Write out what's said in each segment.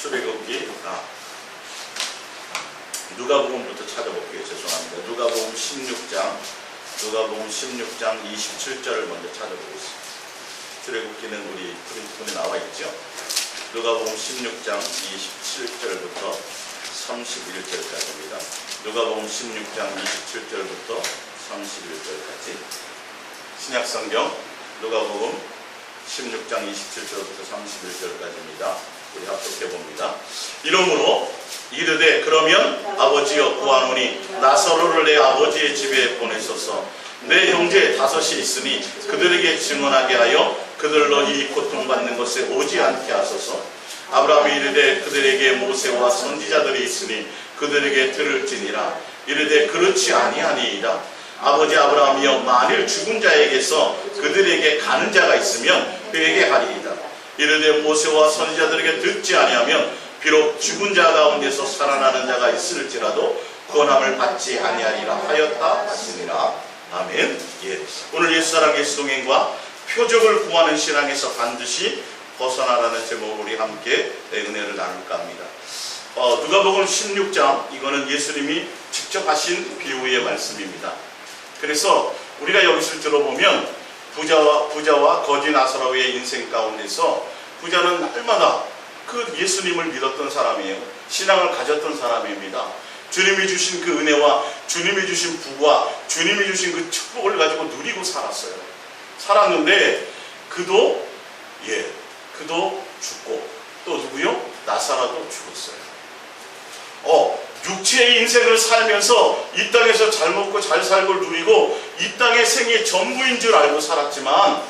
출애굽기 누가복음부터 찾아볼게요. 죄송합니다. 누가복음 16장 27절을 먼저 찾아보겠습니다. 출애굽기는 우리 프린트폰에 나와 있죠. 누가복음 16장 27절부터 31절까지입니다. 누가복음 16장 27절부터 31절까지 신약성경 누가복음 16장 27절부터 31절까지입니다. 우리 합독해 봅니다. 이러므로 이르되 그러면 아버지여 구하노니 나사로를 내 아버지의 집에 보내소서. 내 형제 5이 있으니 그들에게 증언하게 하여 그들로 이 고통받는 것에 오지 않게 하소서. 아브라함이 이르되 그들에게 모세와 선지자들이 있으니 그들에게 들을지니라. 이르되 그렇지 아니하니이다. 아버지 아브라함이여 만일 죽은 자에게서 그들에게 가는 자가 있으면 그에게 하리이다. 이르되 모세와 선지자들에게 듣지 아니하면 비록 죽은 자 가운데서 살아나는 자가 있을지라도 구원함을 받지 아니하리라 하였다 하시니라. 아멘. 오늘 예수사랑 예수동행과 표적을 구하는 신앙에서 반드시 벗어나라는 제목으로 우리 함께 은혜를 나눌까 합니다. 누가복음 16장 이거는 예수님이 직접 하신 비유의 말씀입니다. 그래서 우리가 여기서 들어보면 부자와 거지 나사로의 인생 가운데서 부자는 날마다 그 예수님을 믿었던 사람이에요. 신앙을 가졌던 사람입니다. 주님이 주신 그 은혜와 주님이 주신 부와 주님이 주신 그 축복을 가지고 누리고 살았는데 그도 죽고 또 누구요? 나사로도 죽었어요. 육체의 인생을 살면서 이 땅에서 잘 먹고 잘 살고 누리고 이 땅의 생의 전부인 줄 알고 살았지만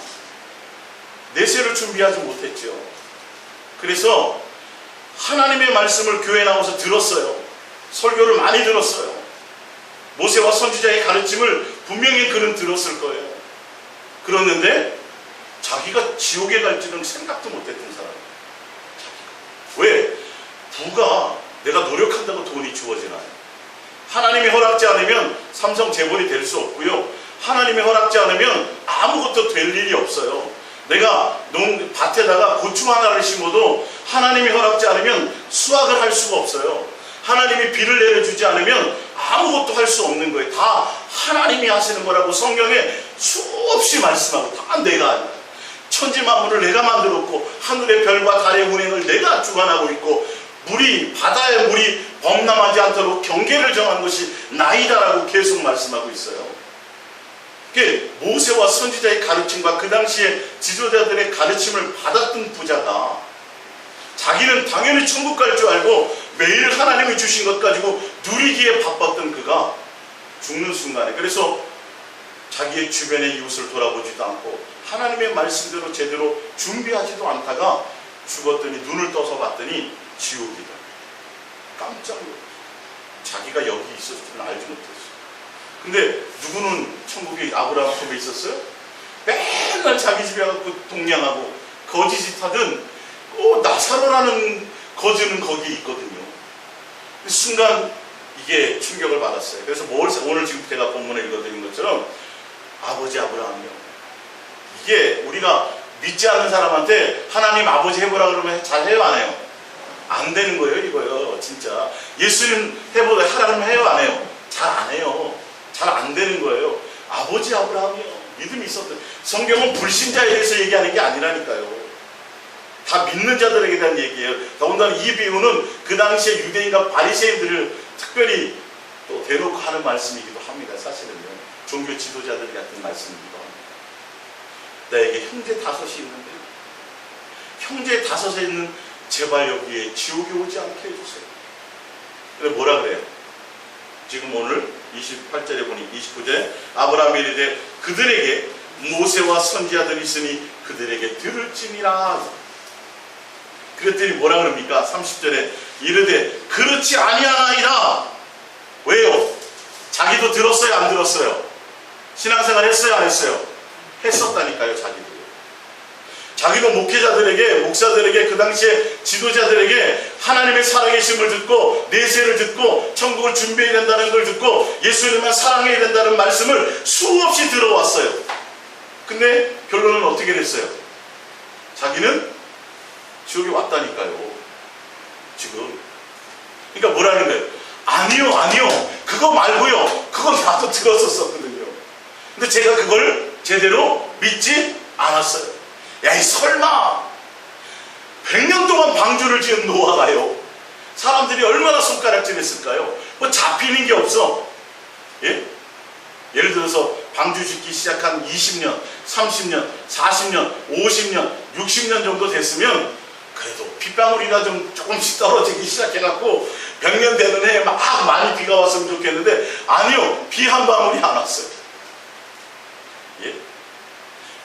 내세를 준비하지 못했죠. 그래서 하나님의 말씀을 교회에 나와서 들었어요. 설교를 많이 들었어요. 모세와 선지자의 가르침을 분명히 그는 들었을 거예요. 그랬는데 자기가 지옥에 갈지는 생각도 못했던 사람이에요. 왜? 부가 내가 노력한다고 돈이 주어지나요? 하나님이 허락지 않으면 삼성 재벌이 될 수 없고요. 하나님이 허락지 않으면 아무것도 될 일이 없어요. 내가 밭에다가 고추 하나를 심어도 하나님이 허락지 않으면 수확을 할 수가 없어요. 하나님이 비를 내려주지 않으면 아무것도 할 수 없는 거예요. 다 하나님이 하시는 거라고 성경에 수없이 말씀하고 다 내가 천지만물을 내가 만들었고 하늘의 별과 달의 운행을 내가 주관하고 있고 바다의 물이 범람하지 않도록 경계를 정한 것이 나이다라고 계속 말씀하고 있어요. 모세와 선지자의 가르침과 그 당시에 지도자들의 가르침을 받았던 부자가 자기는 당연히 천국 갈 줄 알고 매일 하나님이 주신 것 가지고 누리기에 바빴던 그가 죽는 순간에 그래서 자기의 주변의 이웃을 돌아보지도 않고 하나님의 말씀대로 제대로 준비하지도 않다가 죽었더니 눈을 떠서 봤더니 지옥이다. 깜짝 놀랐어요. 자기가 여기 있었을 줄은 알지 못했어요. 근데 누구는 천국에 아브라함 품에 있었어요? 맨날 자기 집에 가서 동냥하고 거지짓 하든 나사로라는 거지는 거기 있거든요. 순간 이게 충격을 받았어요. 그래서 오늘 지금 제가 본문에 읽어드린 것처럼 아버지 아브라함이요. 이게 우리가 믿지 않는 사람한테 하나님 아버지 해보라 그러면 잘 해요 안 해요? 안 되는 거예요 이거요. 진짜 예수님 해보라 하라면 해요 안 해요? 잘 안 해요. 잘 안 되는 거예요. 아버지 아브라함이요. 믿음이 있었던. 성경은 불신자에 대해서 얘기하는 게 아니라니까요. 다 믿는 자들에게 대한 얘기예요. 더군다나 이 비유는 그 당시에 유대인과 바리새인들을 특별히 또 대놓고 하는 말씀이기도 합니다. 사실은요. 종교 지도자들 같은 말씀이기도 합니다. 나에게 형제 5이 있는데 형제 5에 있는 제발 여기에 지옥에 오지 않게 해주세요. 근데 뭐라 그래요? 지금 오늘 28절에 보니 29절에 아브라함이 이르되 그들에게 모세와 선지자들이 있으니 그들에게 들을지니라. 그랬더니 뭐라 그럽니까? 30절에 이르되 그렇지 아니하나이다. 왜요? 자기도 들었어요 안 들었어요? 신앙생활 했어요 안 했어요? 했었다니까요. 자기도 목회자들에게 목사들에게 그 당시에 지도자들에게 하나님의 살아계심을 듣고 내세를 듣고 천국을 준비해야 된다는 걸 듣고 예수님만 사랑해야 된다는 말씀을 수없이 들어왔어요. 근데 결론은 어떻게 됐어요? 자기는 지옥에 왔다니까요. 지금. 그러니까 뭐라는 거예요? 아니요. 그거 말고요. 그건 나도 들었었거든요. 근데 제가 그걸 제대로 믿지 않았어요. 야, 이 설마 100년 동안 방주를 지은 노아가요. 사람들이 얼마나 손가락질했을까요? 뭐 잡히는 게 없어. 예? 예를 들어서 방주 짓기 시작한 20년, 30년, 40년, 50년, 60년 정도 됐으면 그래도 빗방울이나 좀 조금씩 떨어지기 시작해갖고 100년 되는 해에 막 많이 비가 왔으면 좋겠는데 아니요. 비 한 방울이 안 왔어요. 예?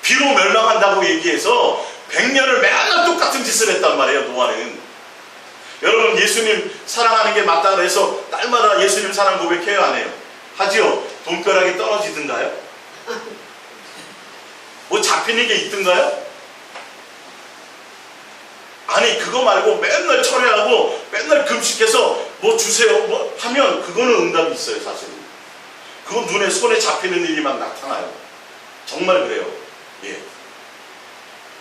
비로 멸망한다고 얘기해서 100년을 맨날 똑같은 짓을 했단 말이에요. 노아는. 여러분 예수님 사랑하는 게 맞다 그래서 딸마다 예수님 사랑 고백해요 안 해요? 하지요? 돈벼락이 떨어지든가요? 뭐 잡히는 게 있든가요? 아니 그거 말고 맨날 철회하고 맨날 금식해서 뭐 주세요 뭐 하면 그거는 응답이 있어요. 사실은 그건 눈에 손에 잡히는 일이 막 나타나요. 정말 그래요. 예.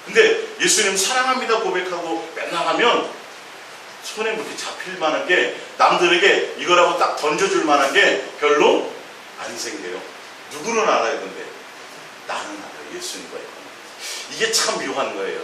근데 예수님 사랑합니다 고백하고 맨날 하면 손에 그렇게 잡힐 만한 게 남들에게 이거라고 딱 던져줄 만한 게 별로 안 생겨요. 누구는 알아야 근데 나는 알아요. 예수님과 있고. 이게 참 묘한 거예요.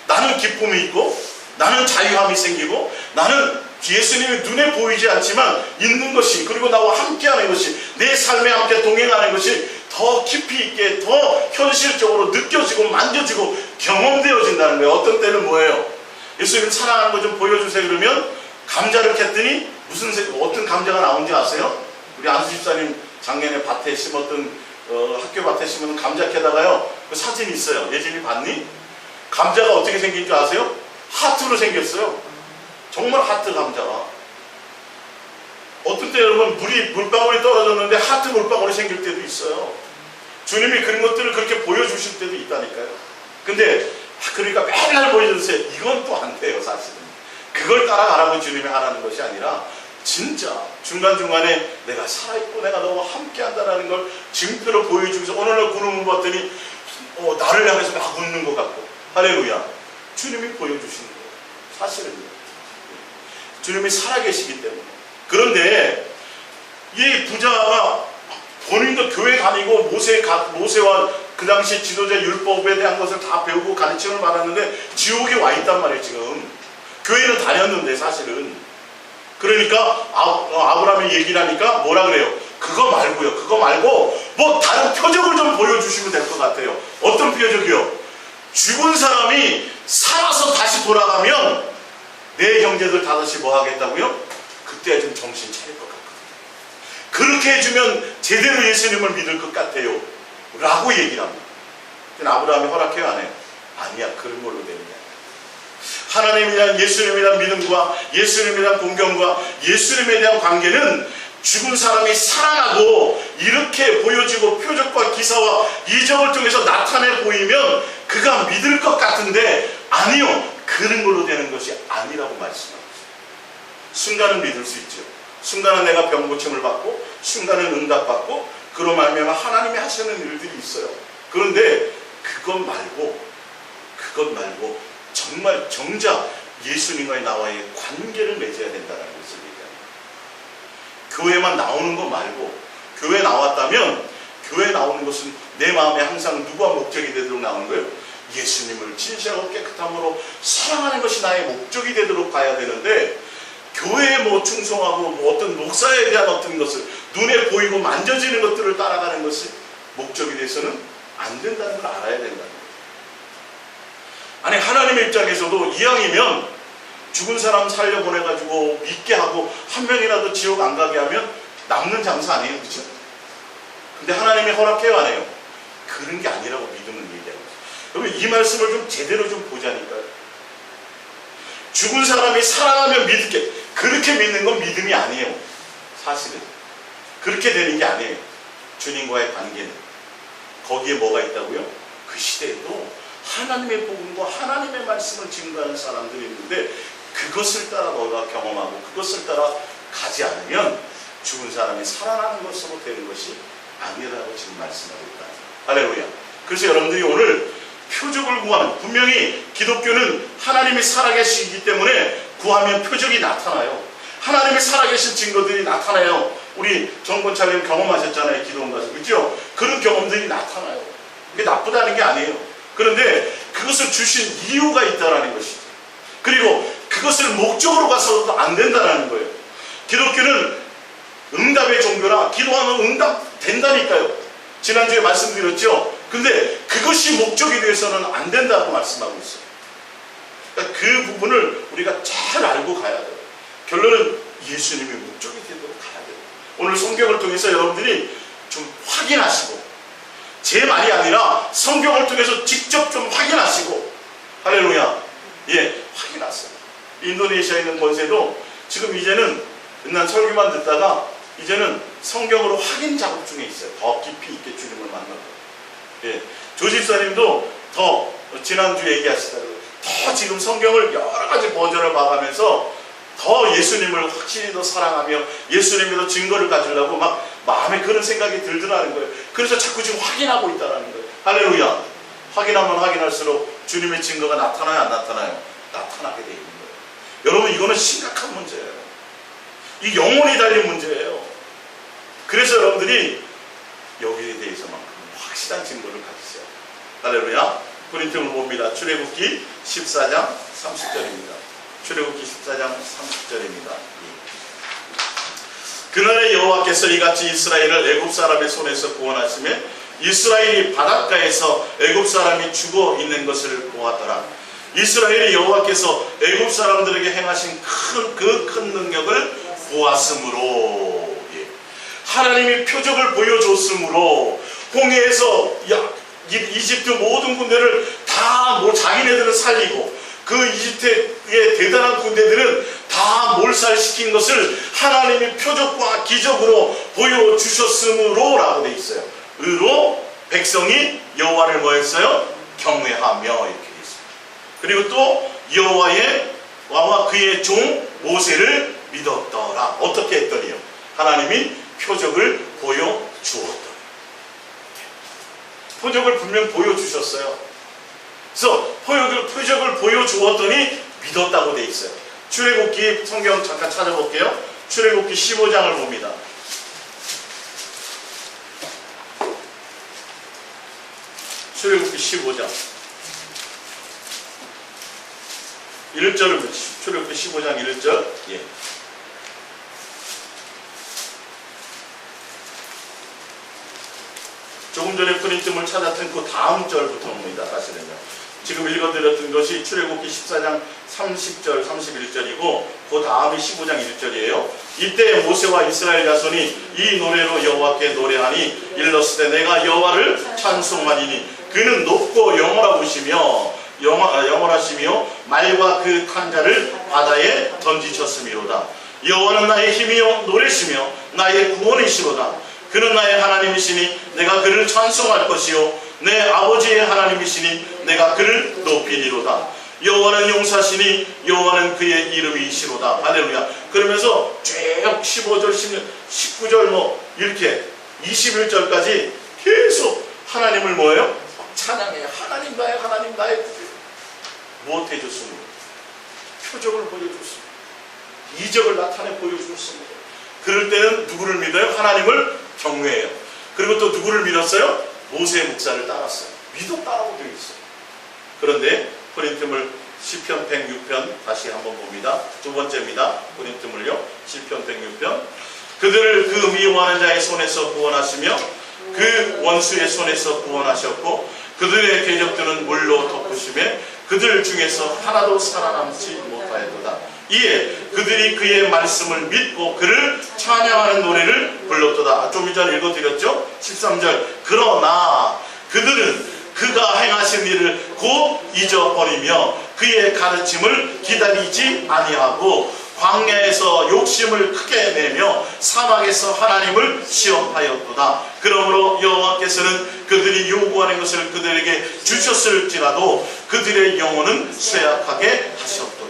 나는 기쁨이 있고 나는 자유함이 생기고 나는 예수님이 눈에 보이지 않지만 있는 것이 그리고 나와 함께하는 것이 내 삶에 함께 동행하는 것이 더 깊이 있게 더 현실적으로 느껴지고 만져지고 경험되어진다는 거예요. 어떤 때는 뭐예요? 예수님 사랑하는 거 좀 보여주세요 그러면 감자를 캤더니 무슨 어떤 감자가 나온지 아세요? 우리 안수 집사님 작년에 밭에 심었던 학교 밭에 심은 감자 캐다가요 그 사진 있어요. 예진이 봤니? 감자가 어떻게 생긴 줄 아세요? 하트로 생겼어요. 정말 하트 감자가. 어떤 때 여러분 물방울이 떨어졌는데 하트 물방울이 생길 때도 있어요. 주님이 그런 것들을 그렇게 보여주실 때도 있다니까요. 근데 그러니까 맨날 보여주세요. 이건 또 안 돼요. 사실은 그걸 따라가라고 주님이 하라는 것이 아니라 진짜 중간중간에 내가 살아있고 내가 너와 함께한다는 걸 증표로 보여주면서 오늘날 구름을 봤더니 나를 향해서 막 웃는 것 같고 할렐루야. 주님이 보여주시는 거예요. 사실은 주님이 살아계시기 때문에. 그런데 이 부자가 본인도 교회 다니고 모세와 그 당시 지도자 율법에 대한 것을 다 배우고 가르침을 받았는데 지옥에 와 있단 말이에요. 지금 교회는 다녔는데 사실은. 그러니까 아브라함의 얘기를 하니까 뭐라 그래요? 그거 말고 뭐 다른 표적을 좀 보여주시면 될 것 같아요. 어떤 표적이요? 죽은 사람이 살아서 다시 돌아가면 내 형제들 다시 뭐 하겠다고요? 그때 좀 정신 차릴 것 같거든요. 그렇게 해주면 제대로 예수님을 믿을 것 같아요 라고 얘기를 합니다. 근데 아브라함이 허락해요 안 해요? 아니야. 그런 걸로 되는 게 아니야. 하나님에 대한 예수님에 대한 믿음과 예수님에 대한 공경과 예수님에 대한 관계는 죽은 사람이 살아나고 이렇게 보여지고 표적과 기사와 이적을 통해서 나타내 보이면 그가 믿을 것 같은데 아니요. 그런 걸로 되는 것이 아니라고 말씀하고 있어요. 순간은 믿을 수 있죠. 순간은 내가 병 고침을 받고 순간은 응답받고 그로 말미암아 하나님이 하시는 일들이 있어요. 그런데 그것 말고 정말 정작 예수님과의 나와의 관계를 맺어야 된다는 것을 얘기합니다. 교회만 나오는 것 말고 교회 나왔다면 교회 나오는 것은 내 마음에 항상 누가 목적이 되도록 나오는 거예요? 예수님을 진실하고 깨끗함으로 사랑하는 것이 나의 목적이 되도록 가야 되는데 교회에 뭐 충성하고 뭐 어떤 목사에 대한 어떤 것을 눈에 보이고 만져지는 것들을 따라가는 것이 목적이 돼서는 안 된다는 걸 알아야 된다는 거예요. 아니 하나님의 입장에서도 이왕이면 죽은 사람 살려보내가지고 믿게 하고 한 명이라도 지옥 안 가게 하면 남는 장사 아니에요. 그렇죠? 근데 하나님이 허락해요 안 해요? 그런 게 아니라고 믿음은 얘기하는 거죠. 여러분 이 말씀을 좀 제대로 좀 보자니까요. 죽은 사람이 살아나면 믿게 그렇게 믿는 건 믿음이 아니에요. 사실은 그렇게 되는 게 아니에요. 주님과의 관계는 거기에 뭐가 있다고요? 그 시대에도 하나님의 복음과 하나님의 말씀을 증거하는 사람들이 있는데 그것을 따라 너가 경험하고 그것을 따라 가지 않으면 죽은 사람이 살아나는 것으로 되는 것이 아니라고 지금 말씀하고 있다. 할렐루야. 그래서 여러분들이 오늘 표적을 구하는 분명히 기독교는 하나님이 살아계시기 때문에 구하면 표적이 나타나요. 하나님의 살아계신 증거들이 나타나요. 우리 정권차님 경험하셨잖아요. 기도원 가서. 그렇죠? 그런 경험들이 나타나요. 그게 나쁘다는 게 아니에요. 그런데 그것을 주신 이유가 있다는 것이죠. 그리고 그것을 목적으로 가서도 안 된다는 거예요. 기독교는 응답의 종교라 기도하면 응답 된다니까요. 지난주에 말씀드렸죠. 근데 그것이 목적이 되어서는 안 된다고 말씀하고 있어요. 그러니까 그 부분을 우리가 잘 알고 가야 돼요. 결론은 예수님이 목적이 되도록 가야 돼요. 오늘 성경을 통해서 여러분들이 좀 확인하시고, 제 말이 아니라 성경을 통해서 직접 좀 확인하시고, 할렐루야, 예, 확인하세요. 인도네시아에 있는 권세도 지금 이제는 맨날 설교만 듣다가 이제는 성경으로 확인 작업 중에 있어요. 더 깊이 있게 주님을 만나고. 예, 조 집사님도 더 지난주 얘기하시더라고요. 더 지금 성경을 여러 가지 버전을 봐가면서 더 예수님을 확실히 더 사랑하며 예수님에 더 증거를 가지려고 막 마음에 그런 생각이 들더라는 거예요. 그래서 자꾸 지금 확인하고 있다는 거예요. 할렐루야. 확인하면 확인할수록 주님의 증거가 나타나요, 안 나타나요? 나타나게 돼 있는 거예요. 여러분, 이거는 심각한 문제예요. 이 영혼이 달린 문제예요. 그래서 여러분들이 여기에 대해서만큼 확실한 증거를 가지세요. 할렐루야. 고린도를 봅니다. 출애굽기 14장 30절입니다. 출애굽기 14장 30절입니다. 그날에 여호와께서 이같이 이스라엘을 애굽 사람의 손에서 구원하시며 이스라엘이 바닷가에서 애굽 사람이 죽어 있는 것을 보았더라. 이스라엘이 여호와께서 애굽 사람들에게 행하신 큰 능력을 보았으므로, 하나님이 표적을 보여줬으므로, 홍해에서 이집트 모든 군대를 다 자기네들을 살리고 그 이집트의 대단한 군대들은 다 몰살시킨 것을 하나님이 표적과 기적으로 보여주셨으므로 라고 돼 있어요. 의로 백성이 여호와를 뭐 했어요? 경외하며 이렇게 돼 있어요. 그리고 또 여호와와 그의 종 모세를 믿었더라. 어떻게 했더니요? 하나님이 표적을 보여주었더라. 표적을 분명 보여주셨어요. 그래서 표적을 보여주었더니 믿었다고 돼 있어요. 출애굽기 성경 잠깐 찾아볼게요. 출애굽기 15장을 봅니다. 출애굽기 15장 1절을 출애굽기 15장 1절. 예. 조금 전에 프린트물 찾았던 그 다음 절부터 옵니다. 사실은요. 지금 읽어드렸던 것이 출애굽기 14장 30절, 31절이고 그 다음이 15장 1절이에요. 이때 모세와 이스라엘 자손이 이 노래로 여호와께 노래하니 일렀으되 내가 여호와를 찬송하리니 그는 높고 영원하시며 말과 그 탄자를 바다에 던지셨음이로다. 여호와는 나의 힘이요 노래시며 나의 구원이시로다. 그는 나의 하나님이시니 내가 그를 찬송할 것이요 내 아버지의 하나님이시니 내가 그를 높이리로다. 여호와는 용사시니 여호와는 그의 이름이시로다. 할렐루야. 그러면서 쭉 15절, 19절 뭐 이렇게 21절까지 계속 하나님을 뭐예요? 찬양해요. 하나님 나의 무엇 해줬습니까? 표적을 보여줬습니다. 이적을 나타내 보여줬습니다. 그럴 때는 누구를 믿어요? 하나님을 경외해요. 그리고 또 누구를 믿었어요? 모세 목사를 따랐어요. 믿었다라고 되어 있어요. 그런데 코린트물 시편 106편 다시 한번 봅니다. 두 번째입니다. 코린트물요. 시편 106편. 그들을 그 미워하는 자의 손에서 구원하시며 그 원수의 손에서 구원하셨고 그들의 궤적들은 물로 덮으시매 그들 중에서 하나도 살아남지 못하였도다. 이에 그들이 그의 말씀을 믿고 그를 찬양하는 노래를 불렀도다. 좀 이전에 읽어드렸죠? 13절. 그러나 그들은 그가 행하신 일을 곧 잊어버리며 그의 가르침을 기다리지 아니하고 광야에서 욕심을 크게 내며 사막에서 하나님을 시험하였도다. 그러므로 여호와께서는 그들이 요구하는 것을 그들에게 주셨을지라도 그들의 영혼은 쇠약하게 하셨도다.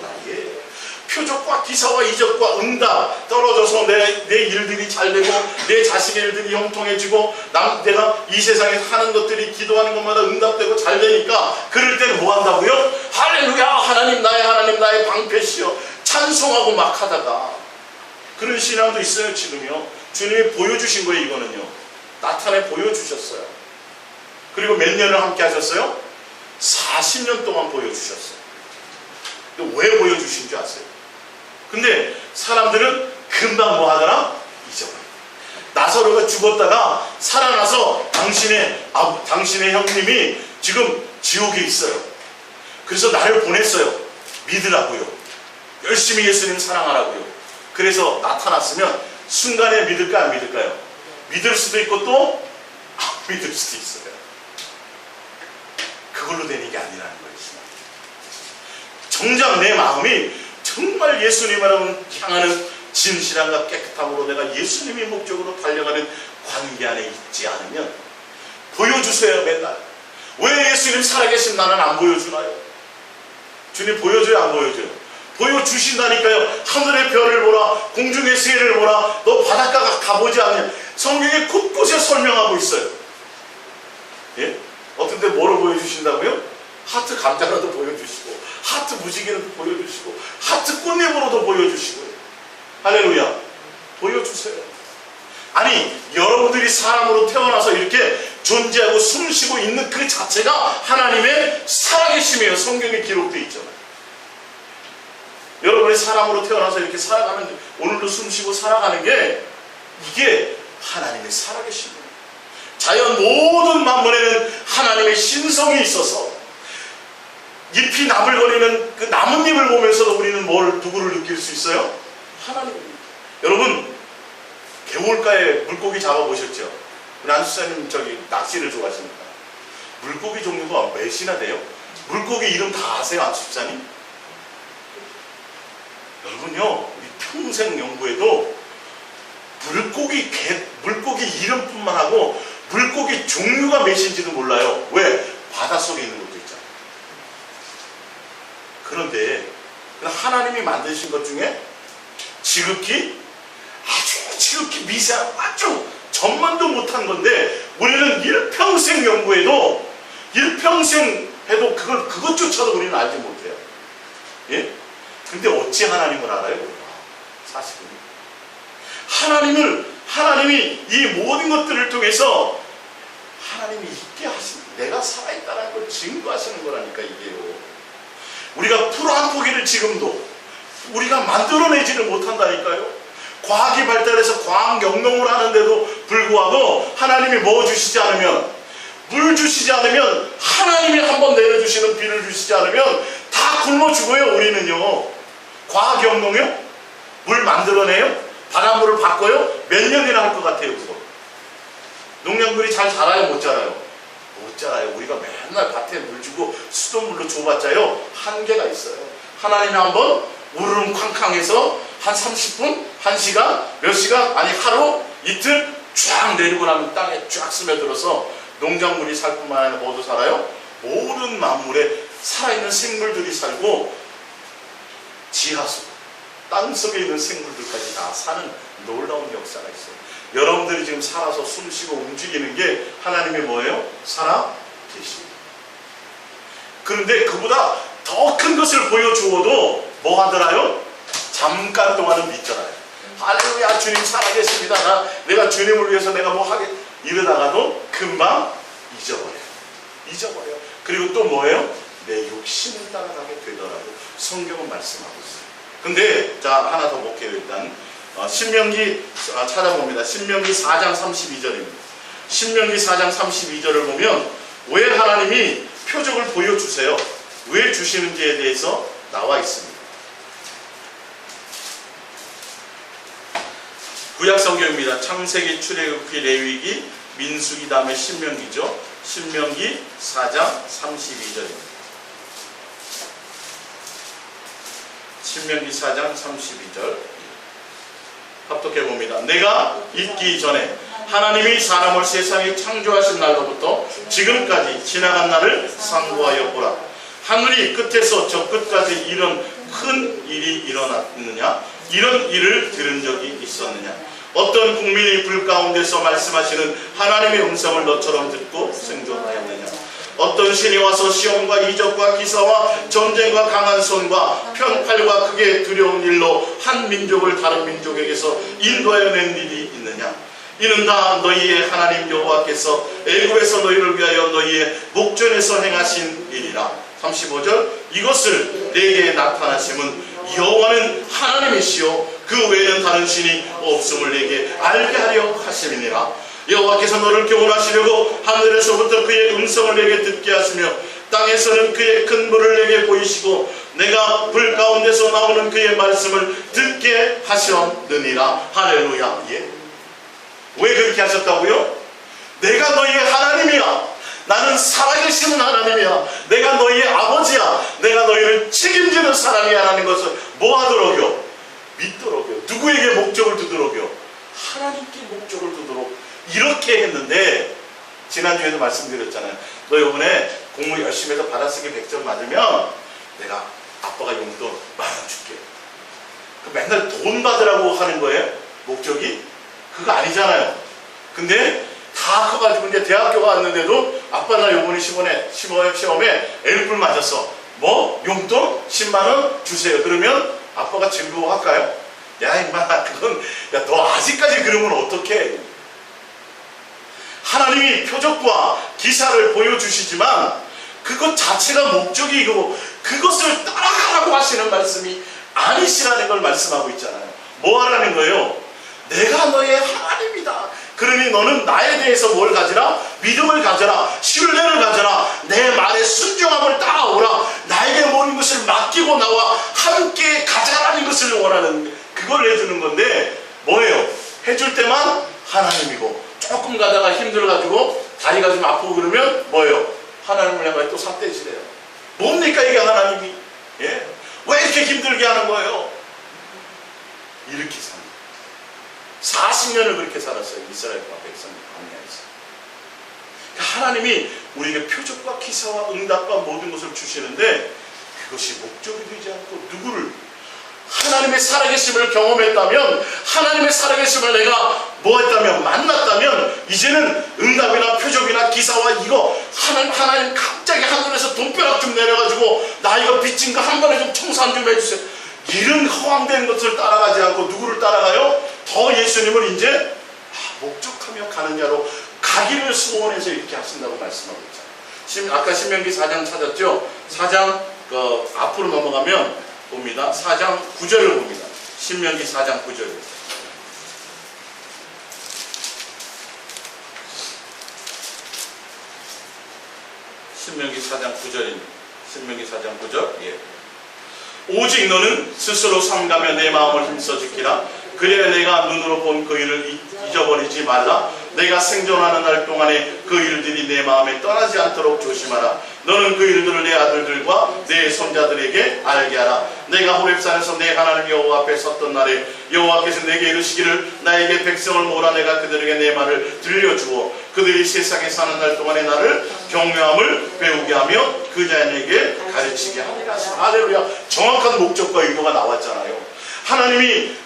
표적과 기사와 이적과 응답 떨어져서 내 일들이 잘 되고 내 자식의 일들이 형통해지고 내가 이 세상에 하는 것들이 기도하는 것마다 응답되고 잘 되니까 그럴 때는 뭐 한다고요? 할렐루야, 하나님 나의 방패시여 찬송하고 막 하다가 그런 신앙도 있어요. 지금요. 주님이 보여주신 거예요. 이거는요. 나타내 보여주셨어요. 그리고 몇 년을 함께 하셨어요? 40년 동안 보여주셨어요. 근데 왜 보여주신 줄 아세요? 근데 사람들은 금방 뭐 하더라? 잊어버려요. 나사로가 죽었다가 살아나서 당신의 형님이 지금 지옥에 있어요. 그래서 나를 보냈어요. 믿으라고요. 열심히 예수님 사랑하라고요. 그래서 나타났으면 순간에 믿을까 안 믿을까요? 믿을 수도 있고 또 안 믿을 수도 있어요. 그걸로 되는 게 아니라는 거예요. 정작 내 마음이 정말 예수님을 향하는 진실함과 깨끗함으로 내가 예수님의 목적으로 달려가는 관계 안에 있지 않으면 보여주세요. 맨날 왜 예수님 살아계신 나는 안 보여주나요? 주님 보여줘요 안 보여줘요? 보여주신다니까요. 하늘의 별을 보라, 공중의 새를 보라, 너 바닷가 가보지 않냐. 성경에 곳곳에 설명하고 있어요. 예? 어떤 데 뭐로 보여주신다고요? 하트 감자라도 보여주시고, 하트 무지개라도 보여주시고, 하트 꽃잎으로도 보여주시고요. 할렐루야. 보여주세요. 아니 여러분들이 사람으로 태어나서 이렇게 존재하고 숨쉬고 있는 그 자체가 하나님의 살아계심이에요. 성경에 기록되어 있잖아요. 여러분이 사람으로 태어나서 이렇게 살아가는, 오늘도 숨쉬고 살아가는 게 이게 하나님의 살아계심이에요. 자연 모든 만물에는 하나님의 신성이 있어서 잎이 나불거리는 그 나뭇잎을 보면서도 우리는 누구를 느낄 수 있어요? 하나님입니다. 여러분 겨울가에 물고기 잡아보셨죠? 안수사님 낚시를 좋아하십니까? 물고기 종류가 몇이나 돼요? 물고기 이름 다 아세요? 안수사님? 여러분요, 우리 평생 연구에도 물고기 이름뿐만 하고 물고기 종류가 몇인지도 몰라요. 왜? 바닷속에 있는 것도 있잖아요. 그런데 하나님이 만드신 것 중에 아주 지극히 미세한, 아주 전만도 못한 건데 우리는 일평생 연구해도 일평생 해도 그것조차도 우리는 알지 못해요. 예? 근데 어찌 하나님을 알아요? 사실은 하나님이 이 모든 것들을 통해서 하나님이 있게 하신, 내가 살아있다는 걸 증거하시는 거라니까 이게요. 우리가 풀 한 포기를 지금도 우리가 만들어내지를 못한다니까요. 과학이 발달해서 과학 영농을 하는데도 불구하고 하나님이 뭐 주시지 않으면, 물 주시지 않으면, 하나님이 한번 내려주시는 비를 주시지 않으면 다 굶어 죽어요. 우리는요. 과학 영농이요? 물 만들어내요? 바닷물을 바꿔요? 몇 년이나 할 것 같아요 그거? 농작물이 잘 자라요 못 자라요? 못 자라요. 우리가 맨날 밭에 물 주고 수돗물로 줘봤자요 한계가 있어요. 하나님이 한번 우르릉 쾅쾅해서 한 30분? 1시간? 몇 시간? 아니 하루? 이틀? 쫙 내리고 나면 땅에 쫙 스며들어서 농작물이 살 뿐만 아니라 뭐도 살아요? 모든 만물에 살아있는 생물들이 살고 지하수, 땅속에 있는 생물들까지 다 사는 놀라운 역사가 있어요. 여러분들이 지금 살아서 숨쉬고 움직이는 게 하나님의 뭐예요? 살아계십니다. 그런데 그보다 더 큰 것을 보여주어도 뭐 하더라요? 잠깐 동안은 믿더라요. 할렐루야, 주님 살아계십니다. 내가 주님을 위해서 내가 뭐 하게 이러다가도 금방 잊어버려요. 그리고 또 뭐예요? 내 욕심을 따라가게 되더라고 성경은 말씀하고 있어요. 근데 자 하나 더 볼게요. 일단 신명기 찾아봅니다. 신명기 4장 32절입니다. 신명기 4장 32절을 보면 왜 하나님이 표적을 보여주세요? 왜 주시는지에 대해서 나와 있습니다. 구약 성경입니다. 창세기, 출애굽기, 레위기, 민수기, 다음에 신명기죠. 신명기 4장 32절입니다. 신명기 4장 32절 합독해 봅니다. 내가 있기 전에 하나님이 사람을 세상에 창조하신 날로부터 지금까지 지나간 날을 상고하여 보라. 하늘이 끝에서 저 끝까지 이런 큰 일이 일어났느냐? 이런 일을 들은 적이 있었느냐? 어떤 국민이 불 가운데서 말씀하시는 하나님의 음성을 너처럼 듣고 생존하였느냐? 어떤 신이 와서 시험과 이적과 기사와 전쟁과 강한 손과 편팔과 크게 두려운 일로 한 민족을 다른 민족에게서 인도하여 낸 일이 있느냐? 이는 다 너희의 하나님 여호와께서 애굽에서 너희를 위하여 너희의 목전에서 행하신 일이라. 35절 이것을 내게 나타나심은 여호와는 하나님이시요 그 외에는 다른 신이 없음을 내게 알게 하려 하심이니라. 여호와께서 너를 교훈하시려고 하늘에서부터 그의 음성을 내게 듣게 하시며 땅에서는 그의 큰 불을 내게 보이시고 내가 불 가운데서 나오는 그의 말씀을 듣게 하셨느니라. 할렐루야. 예. 왜 그렇게 하셨다고요? 내가 너희의 하나님이야. 나는 살아계시는 하나님이야. 내가 너희의 아버지야. 내가 너희를 책임지는 사람이야 라는 것을 뭐 하도록요? 믿도록요. 누구에게 목적을 두도록요? 하나님께 목적을 두도록 이렇게 했는데, 지난주에도 말씀드렸잖아요. 너 이번에 공부 열심히 해서 받아쓰기 100점 맞으면 내가 아빠가 용돈 10,000원 줄게. 그 맨날 돈 받으라고 하는 거예요? 목적이? 그거 아니잖아요. 근데 다 커가지고 이제 대학교 갔는데도 아빠 나 요번에 시험에 L뿔 맞았어. 뭐? 용돈 10만원 주세요. 그러면 아빠가 즐거워할까요? 야 임마 그건 야 너 아직까지 그러면 어떡해. 하나님이 표적과 기사를 보여주시지만 그것 자체가 목적이고 그것을 따라가라고 하시는 말씀이 아니시라는 걸 말씀하고 있잖아요. 뭐 하라는 거예요? 내가 너의 하나님이다. 그러니 너는 나에 대해서 뭘 가지라? 믿음을 가져라. 신뢰를 가져라. 내 말에 순종함을 따라오라. 나에게 모든 것을 맡기고 나와 함께 가자라는 것을 원하는, 그걸 해주는 건데 뭐예요? 해줄 때만 하나님이고 조금 가다가 힘들어가지고 다리가 좀 아프고 그러면 뭐예요? 하나님을 향해 또 삿대지래요. 뭡니까 이게 하나님이? 예? 왜 이렇게 힘들게 하는 거예요? 이렇게 삽니다. 40년을 그렇게 살았어요. 이스라엘 백성이 광야에서. 하나님이 우리에게 표적과 기사와 응답과 모든 것을 주시는데 그것이 목적이 되지 않고 누구를, 하나님의 살아계심을 경험했다면, 하나님의 살아계심을 내가 뭐 했다면, 만났다면 이제는 응답이나 표적이나 기사와 이거 하나님 갑자기 하늘에서 돈벼락 좀 내려가지고 나 이거 빚진 거 한 번에 좀 청산 좀 해주세요. 이런 허황된 것을 따라가지 않고 누구를 따라가요? 더 예수님을 이제 목적하며 가는 자로 가기를 소원해서 이렇게 하신다고 말씀하고 있잖아요. 아까 신명기 4장 찾았죠? 4장 앞으로 넘어가면 봅니다. 4장 9절을 봅니다. 신명기 4장 9절. 신명기 4장 9절입니다. 신명기 4장 9절. 예. 오직 너는 스스로 삼가며 내 마음을 힘써 지키라. 그래야 내가 눈으로 본 그 일을 잊어버리지 말라. 내가 생존하는 날 동안에 그 일들이 내 마음에 떠나지 않도록 조심하라. 너는 그 일들을 내 아들들과 내 손자들에게 알게 하라. 내가 호렙산에서 내 하나님 여호와 앞에 섰던 날에 여호와께서 내게 이르시기를 나에게 백성을 모으라. 내가 그들에게 내 말을 들려주어 그들이 세상에 사는 날 동안에 나를 경외함을 배우게 하며 그 자녀에게 가르치게 하리라. 할렐루야. 정확한 목적과 의도가 나왔잖아요. 하나님이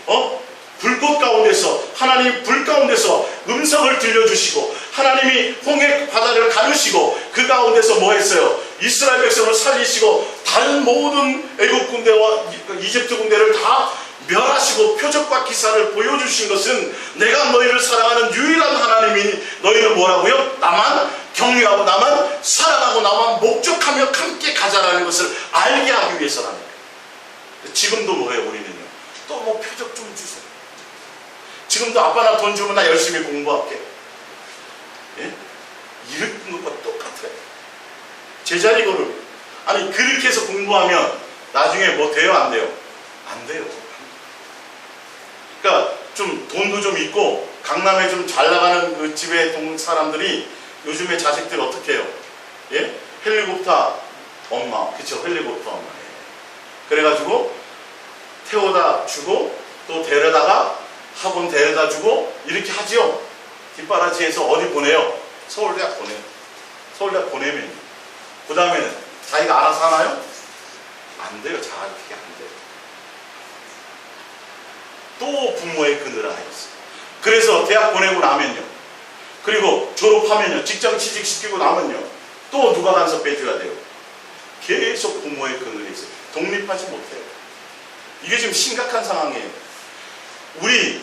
불꽃 가운데서, 하나님 불 가운데서 음성을 들려주시고 하나님이 홍해 바다를 가르시고 그 가운데서 뭐 했어요? 이스라엘 백성을 살리시고 다른 모든 애국 군대와 이집트 군대를 다 멸하시고 표적과 기사를 보여주신 것은 내가 너희를 사랑하는 유일한 하나님이니 너희는 뭐라고요? 나만 경외하고 나만 사랑하고 나만 목적하며 함께 가자라는 것을 알게 하기 위해서라는 거예요. 지금도 뭐예요? 우리는요. 또 뭐 표적 좀 주세요. 지금도 아빠 나 돈 주면 나 열심히 공부할게. 예? 이런 것과 똑같아요. 제자리 걸음. 아니 그렇게 해서 공부하면 나중에 뭐 돼요? 안 돼요? 안 돼요. 그러니까 좀 돈도 좀 있고 강남에 좀 잘 나가는 그 집에 동 사람들이 요즘에 자식들 어떻게 해요? 예? 헬리콥터 엄마. 그쵸? 헬리콥터 엄마. 그래가지고 태워다 주고 또 데려다가 학원 데려다 주고 이렇게 하지요. 뒷바라지에서 어디 보내요? 서울대학 보내요. 서울대학 보내면 그 다음에는 자기가 알아서 하나요? 안 돼요. 잘 그게 안 돼요. 또 부모의 그늘 안에 있어요. 그래서 대학 보내고 나면요, 그리고 졸업하면요, 직장 취직시키고 나면요, 또 누가 간섭해줘야 돼요? 계속 부모의 그늘에 있어요. 독립하지 못해요. 이게 지금 심각한 상황이에요. 우리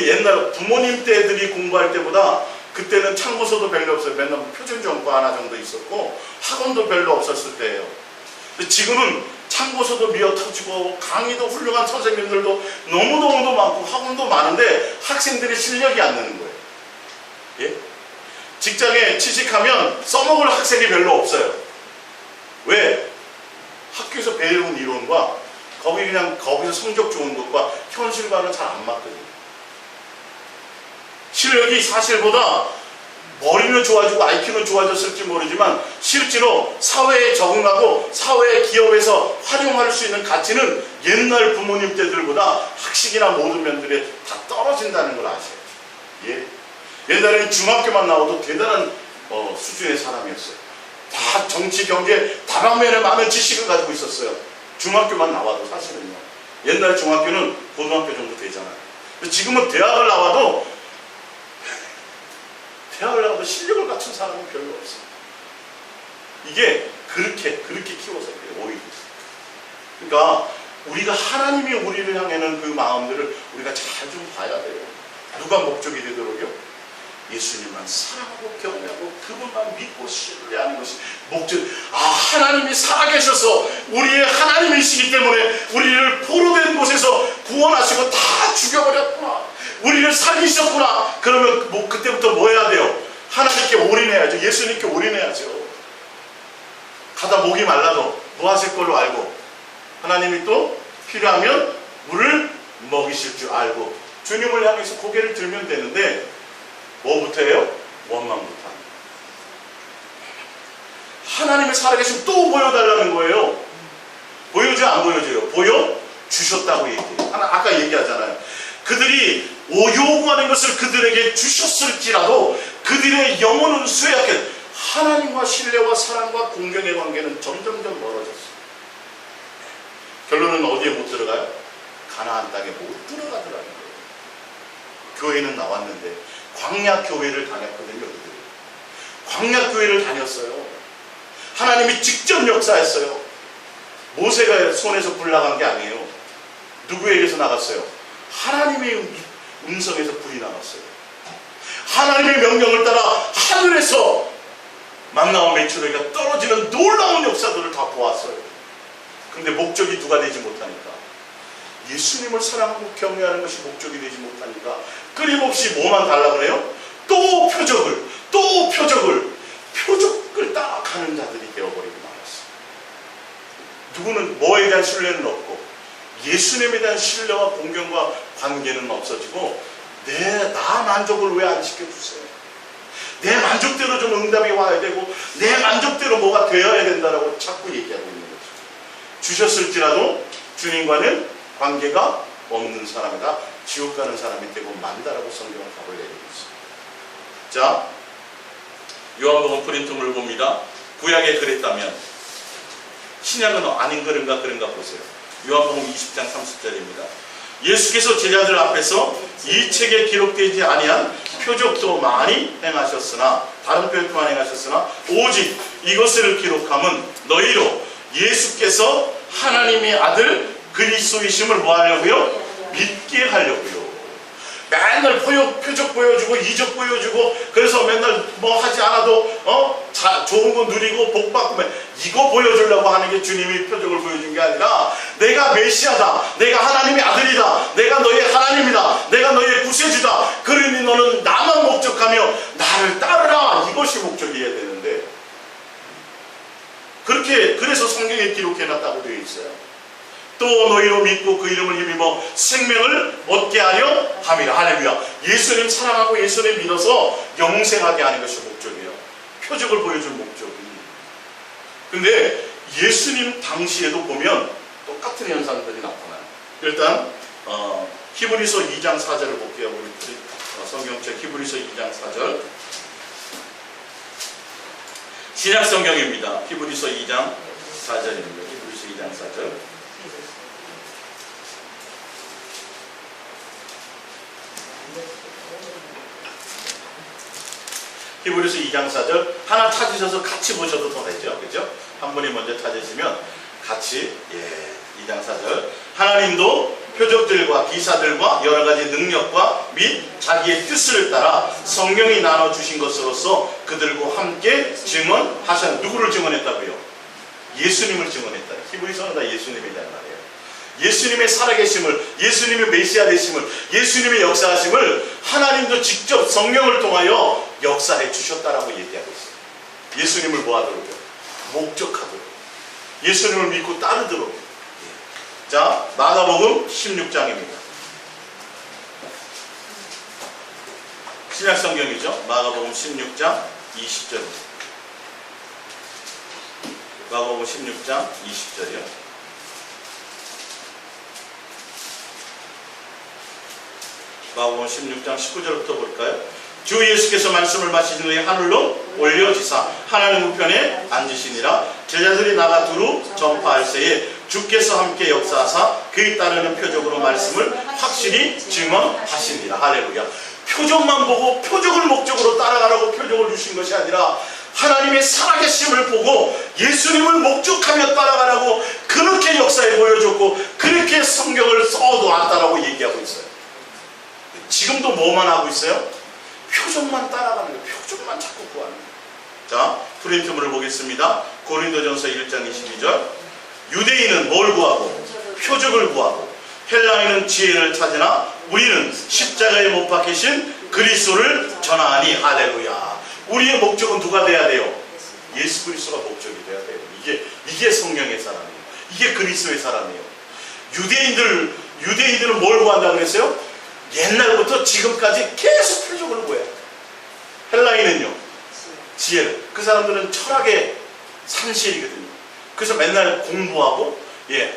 옛날 부모님 때들이 공부할 때보다 그때는 참고서도 별로 없어요. 맨날 표준정보 하나 정도 있었고 학원도 별로 없었을 때예요. 근데 지금은 참고서도 미어 터지고 강의도 훌륭한 선생님들도 너무너무도 많고 학원도 많은데 학생들의 실력이 안 느는 거예요. 예? 직장에 취직하면 써먹을 학생이 별로 없어요. 왜? 학교에서 배운 이론과 거기서 성적 좋은 것과 현실과는 잘 안 맞거든요. 실력이 사실보다 머리는 좋아지고 IQ는 좋아졌을지 모르지만 실제로 사회에 적응하고 사회 기업에서 활용할 수 있는 가치는 옛날 부모님 때들보다 학식이나 모든 면들이 다 떨어진다는 걸 아세요. 예. 옛날에는 중학교만 나와도 대단한 수준의 사람이었어요. 다 정치, 경제, 다방면에 많은 지식을 가지고 있었어요. 중학교만 나와도 사실은요. 옛날 중학교는 고등학교 정도 되잖아요. 지금은 대학을 나와도 실력을 갖춘 사람은 별로 없어요. 이게 그렇게 키워서 그래요, 오히려. 그러니까 우리가 하나님이 우리를 향하는 그 마음들을 우리가 잘 좀 봐야 돼요. 누가 목적이 되도록요? 예수님만 사랑하고 경외하고 그분만 믿고 신뢰하는 것이 목적. 하나님이 살아계셔서 우리의 하나님이시기 때문에 우리를 포로된 곳에서 구원하시고 다 죽여버렸구나. 우리를 살리셨구나. 그러면 그때부터 뭐 해야 돼요? 하나님께 올인해야죠. 예수님께 올인해야죠. 가다 목이 말라도 뭐 하실 걸로 알고 하나님이 또 필요하면 물을 먹이실 줄 알고 주님을 향해서 고개를 들면 되는데 뭐부터 해요? 원망부터 합니다. 하나님의 살아계심 또 보여달라는 거예요. 보여줘요? 안 보여줘요? 보여주셨다고 얘기해요. 아까 얘기하잖아요. 그들이 요구하는 것을 그들에게 주셨을지라도 그들의 영혼은 쇠약해. 하나님과 신뢰와 사랑과 공경의 관계는 점점점 멀어졌어요. 결론은 어디에 못 들어가요? 가나안 땅에 못 들어가더라는 거예요. 교회는 나왔는데 광야 교회를 다녔거든요. 그들이 광야 교회를 다녔어요. 하나님이 직접 역사했어요. 모세가 손에서 불 나간 게 아니에요. 누구에게서 나갔어요? 하나님의 음성에서 불이 나갔어요. 하나님의 명령을 따라 하늘에서 만나와 메추라기가 떨어지는 놀라운 역사들을 다 보았어요. 근데 목적이 누가 되지 못하니까, 예수님을 사랑하고 경외하는 것이 목적이 되지 못하니까 끊임없이 뭐만 달라 그래요? 또 표적을 딱 하는 자들이 되어버리고 말았어요. 누구는 뭐에 대한 신뢰는 없고 예수님에 대한 신뢰와 공경과 관계는 없어지고 나 만족을 왜 안 시켜주세요? 내 만족대로 좀 응답이 와야 되고 내 만족대로 뭐가 되어야 된다라고 자꾸 얘기하고 있는 거죠. 주셨을지라도 주님과는 관계가 없는 사람이다. 지옥 가는 사람이 되고 만다라고 성경은 답을 내리고 있습니다. 자, 요한복음 프린트물 봅니다. 구약에 그랬다면 신약은 아닌 그런가 보세요. 요한복음 20장 30절입니다. 예수께서 제자들 앞에서 이 책에 기록되지 아니한 표적도 많이 행하셨으나, 다른 표적도 행하셨으나 오직 이것을 기록함은 너희로 예수께서 하나님의 아들 그리스도이심을 뭐 하려고요? 믿게 하려고요. 맨날 표적 보여주고 이적 보여주고 그래서 맨날 뭐 하지 않아도 좋은 거 누리고 복 받고 이거 보여주려고 하는 게 주님이 표적을 보여준 게 아니라 내가 메시아다, 내가 하나님의 아들이다, 내가 너의 하나님이다, 내가 너의 구세주다, 그러니 너는 나만 목적하며 나를 따르라, 이것이 목적이어야 되는데 그래서 성경에 기록해놨다고 되어 있어요. 또 너희로 믿고 그 이름을 힘입어 생명을 얻게 하려 함이라. 할렐루야. 예수님 사랑하고 예수님 믿어서 영생하게 하는 것이 목적이에요. 표적을 보여준 목적이. 근데 예수님 당시에도 보면 똑같은 현상들이 나타나요. 일단 히브리서 2장 4절을 볼게요. 우리 성경책 히브리서 2장 4절. 신약 성경입니다. 히브리서 2장 4절입니다. 히브리서 2장 4절. 히브리서 2장 4절 하나 찾으셔서 같이 보셔도 더 되죠. 그죠? 한 분이 먼저 찾으시면 같이 2장 4절 하나님도 표적들과 기사들과 여러 가지 능력과 및 자기의 뜻을 따라 성령이 나눠주신 것으로서 그들과 함께 증언하셨. 누구를 증언했다고요? 예수님을 증언했다. 히브리서는 다 예수님이란 말이에요. 예수님의 살아계심을, 예수님의 메시아 되심을, 예수님의 역사하심을 하나님도 직접 성령을 통하여 역사해 주셨다라고 얘기하고 있어요. 예수님을 뭐 하도록요? 목적하도록. 예수님을 믿고 따르도록. 자, 마가복음 16장입니다. 신약성경이죠. 마가복음 16장 20절입니다. 마가복음 16장 20절이요. 마가복음 16장 19절부터 볼까요? 주 예수께서 말씀을 마치신 후에 하늘로 올려지사 하나님 우편에 앉으시니라. 제자들이 나가 두루 전파할새에 주께서 함께 역사하사 그에 따르는 표적으로 말씀을 확실히 증언하시니라. 할렐루야. 표적만 보고 표적을 목적으로 따라가라고 표적을 주신 것이 아니라 하나님의 살아계심을 보고 예수님을 목적하며 따라가라고 그렇게 역사에 보여줬고 그렇게 성경을 써놓았다라고 얘기하고 있어요. 지금도 뭐만 하고 있어요? 표적만 따라가는 거예요. 표적만 자꾸 구하는 거예요. 자, 프린트물을 보겠습니다. 고린도전서 1장 22절. 유대인은 뭘 구하고? 표적을 구하고. 헬라인은 지혜를 찾으나 우리는 십자가에 못 박히신 그리스도를 전하니. 할렐루야. 우리의 목적은 누가 돼야 돼요? 예수 그리스도가 목적이 돼야 돼요. 이게 성령의 사람이에요. 이게 그리스도의 사람이에요. 유대인들은 뭘 구한다고 그랬어요? 옛날부터 지금까지 계속 표적을 구해요. 헬라인은요, 지혜를. 그 사람들은 철학의 산실이거든요. 그래서 맨날 공부하고,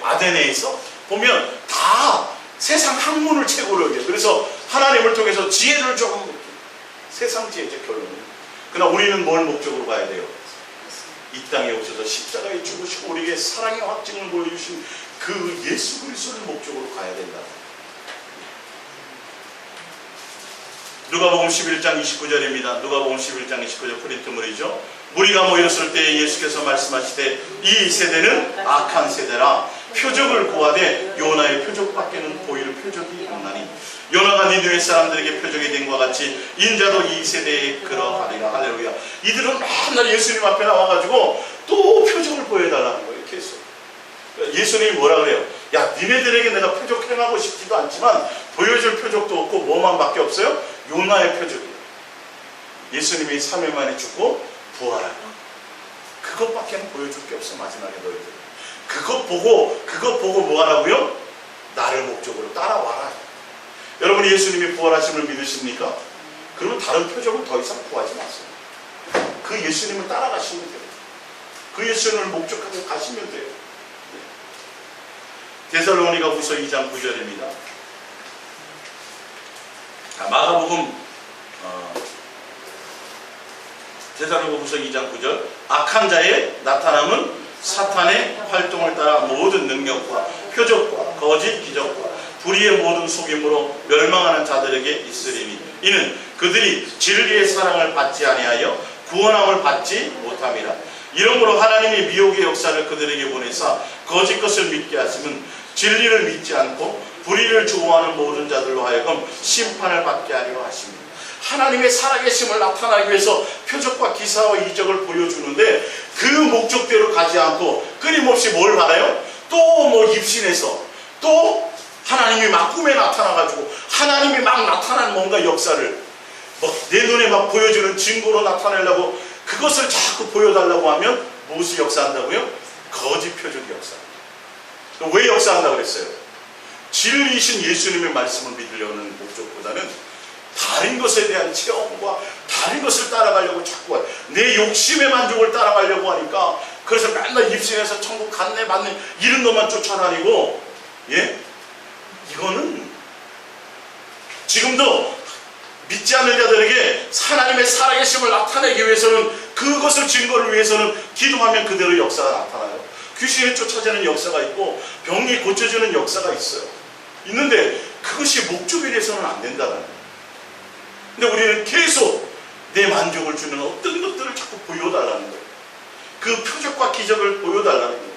아테네에서 보면 다 세상 학문을 최고로 여겨요. 그래서 하나님을 통해서 지혜를 좀, 세상 지혜죠, 결론은. 그러나 우리는 뭘 목적으로 가야 돼요? 이 땅에 오셔서 십자가에 죽으시고 우리에게 사랑의 확증을 보여주신 그 예수 그리스도를 목적으로 가야 된다. 누가복음 11장 29절입니다. 누가복음 11장 29절 프린트물이죠. 무리가 모였을 때 예수께서 말씀하시되 이 세대는 악한 세대라. 표적을 구하되 요나의 표적밖에는 보일 표적이 없나니. 요나가 니느웨 사람들에게 표적이 된 것과 같이 인자도 이 세대에 그러하리라. 할렐루야. 이들은 맨날 예수님 앞에 나와가지고 또 표적을 보여달라는 거예요. 계속. 예수님이 뭐라 그래요? 야, 니네들에게 내가 표적 행하고 싶지도 않지만 보여줄 표적도 없고 뭐만 밖에 없어요? 요나의 표적이에요. 예수님이 3일 만에 죽고 부활하고 그것밖에 보여줄 게 없어. 마지막에 너희들 그것 보고 뭐 하라고요? 나를 목적으로 따라와라. 여러분 예수님이 부활하심을 믿으십니까? 그러면 다른 표적을 더 이상 구하지 마세요. 그 예수님을 따라가시면 돼요. 그 예수님을 목적하고 가시면 돼요. 데살로니가후서 2장 9절입니다. 마가복음 데살로니가후서 2장 9절. 악한 자의 나타남은 사탄의 활동을 따라 모든 능력과 표적과 거짓 기적과 불의의 모든 속임으로 멸망하는 자들에게 있으리니 이는 그들이 진리의 사랑을 받지 아니하여 구원함을 받지 못함이라. 이러므로 하나님이 미혹의 역사를 그들에게 보내사 거짓 것을 믿게 하시면 진리를 믿지 않고 불의를 좋아하는 모든 자들로 하여금 심판을 받게 하려 하십니다. 하나님의 살아계심을 나타나기 위해서 표적과 기사와 이적을 보여주는데 그 목적대로 가지 않고 끊임없이 뭘 받아요? 또 뭐 입신해서 또 하나님이 막 꿈에 나타나가지고 하나님이 막 나타난 뭔가 역사를 내 눈에 막 보여주는 증거로 나타내려고 그것을 자꾸 보여달라고 하면 무엇이 역사한다고요? 거짓 표적 역사. 왜 역사한다고 그랬어요? 진리이신 예수님의 말씀을 믿으려는 목적보다는 다른 것에 대한 체험과 다른 것을 따라가려고 자꾸 내 욕심의 만족을 따라가려고 하니까 그래서 맨날 입신해서 천국 갔네 맞네 이런 것만 쫓아다니고 이거는 지금도 믿지 않는 자들에게 하나님의 살아계심을 나타내기 위해서는 그것을 증거를 위해서는 기도하면 그대로 역사가 나타나요. 귀신이 쫓아지는 역사가 있고 병이 고쳐지는 역사가 있어요. 있는데 그것이 목적이 돼서는 안 된다는 거예요. 근데 우리는 계속 내 만족을 주는 어떤 것들을 자꾸 보여달라는 거예요. 그 표적과 기적을 보여달라는 거예요.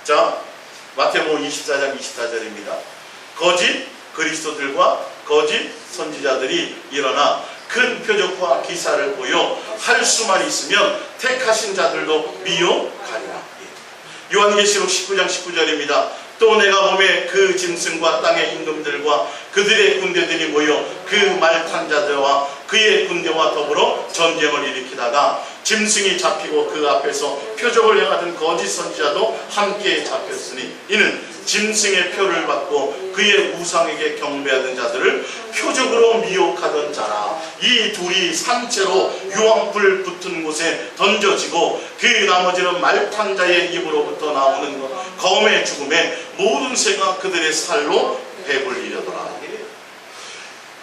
자, 마태복음 24장 24절입니다. 거짓 그리스도들과 거짓 선지자들이 일어나 큰 표적과 기사를 보여 할 수만 있으면 택하신 자들도 미혹하리라. 요한계시록 19장 19절입니다. 또 내가 보매 그 짐승과 땅의 임금들과 그들의 군대들이 모여 그 말 탄 자들과 그의 군대와 더불어 전쟁을 일으키다가 짐승이 잡히고 그 앞에서 표적을 행하던 거짓 선지자도 함께 잡혔으니 이는 짐승의 표를 받고 그의 우상에게 경배하던 자들을 표적으로 미혹하던 자라. 이 둘이 산채로 유황불 붙은 곳에 던져지고 그 나머지는 말탄 자의 입으로부터 나오는 검의 죽음에 모든 새가 그들의 살로 배불리려더라.